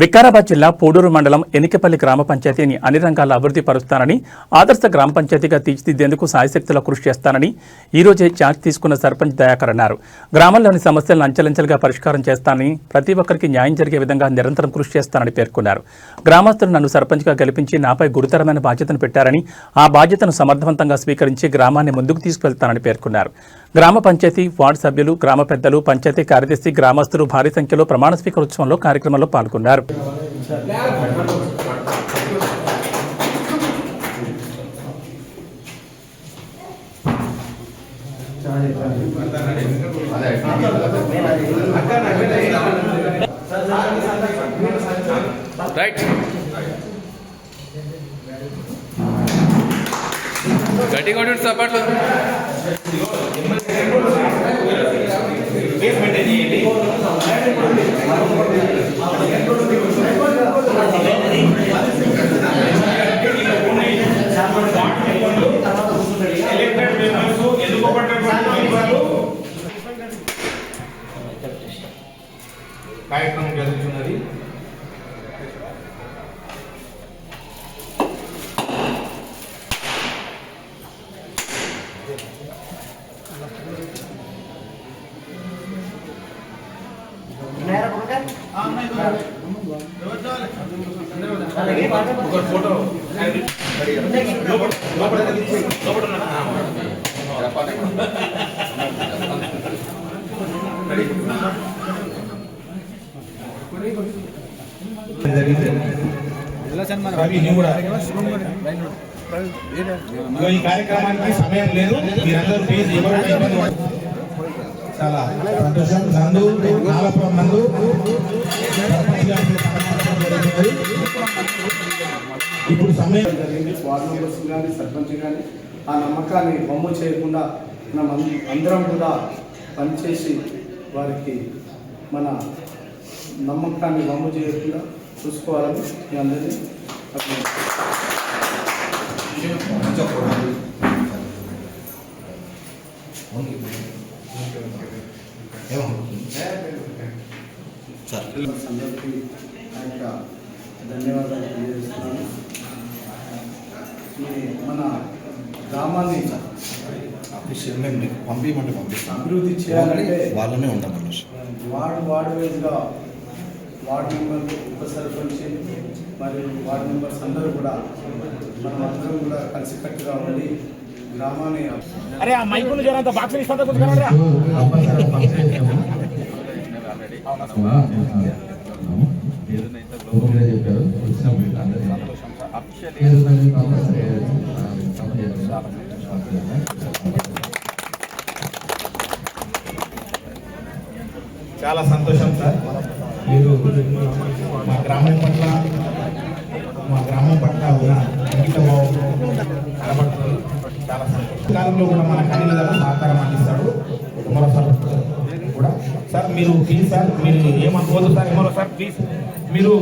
వికారాబాద్ జిల్లా పూడూరు మండలం ఎనికెపల్లి గ్రామ పంచాయతీని అన్ని రంగాల్లో అభివృద్ధి పరుస్తానని, ఆదర్శ గ్రామ పంచాయతీగా తీర్చిదిద్దేందుకు సాయశక్తుల కృషి చేస్తానని ఈ రోజే ఛార్జ్ తీసుకున్న సర్పంచ్ దయాకర్ అన్నారు. గ్రామంలోని సమస్యలను అంచెలంచెలుగా పరిష్కారం చేస్తానని, ప్రతి ఒక్కరికి న్యాయం జరిగే విధంగా నిరంతరం కృషి చేస్తానని పేర్కొన్నారు. గ్రామస్తులు నన్ను సర్పంచ్గా గెలిపించి నాపై గురుతరమైన బాధ్యతను పెట్టారని, ఆ బాధ్యతను సమర్థవంతంగా స్వీకరించి గ్రామాన్ని ముందుకు తీసుకువెళ్తానని పేర్కొన్నారు. గ్రామ పంచాయతీ, వార్డు సభ్యులు, గ్రామ పెద్దలు, పంచాయతీ కార్యదర్శి, గ్రామస్తులు భారీ సంఖ్యలో ప్రమాణ స్వీకారోత్సవంలో కార్యక్రమంలో పాల్గొన్నారు. కార్యక్రమం జరుగుతున్నది. ఫోటో ఈ కార్యక్రమానికి సమయం లేదు. మీరందరూ చాలా సంతోషం. నందు ఇప్పుడు సమయం వార్డు మెంబర్స్ కానీ సర్పంచ్ కానీ ఆ నమ్మకాన్ని బొమ్మ చేయకుండా మనం అందరం కూడా పనిచేసి వారికి మన నమ్మకాన్ని బొమ్మ చేయకుండా చూసుకోవాలని మీ అందరినీ అందరికీ ధన్యవాదాలు తెలియజేస్తున్నాను. మన గ్రామాన్ని అభివృద్ధి చేయాలంటే వాళ్ళనే ఉంటాం. వార్డు వైజ్గా వార్డు మెంబర్లు, ఉప సర్పంచ్ మరియు వార్డు మెంబర్స్ అందరూ కూడా మనం అందరం కూడా కలిసికట్టుగా ఉండి గ్రామాన్ని చాలా సంతోషం సార్. మీరు మా గ్రామం పట్ల ఉన్న అంకితభావం కనబడుతుంది. చాలా సంతోషం. కాలంలో కూడా మన అన్ని విధాలు సహకారం అందిస్తాడు మరోసారి కూడా. సార్ మీరు ప్లీజ్ సార్, మీరు ఏమనుకోవద్దు సార్, మరోసారి ప్లీజ్ మీరు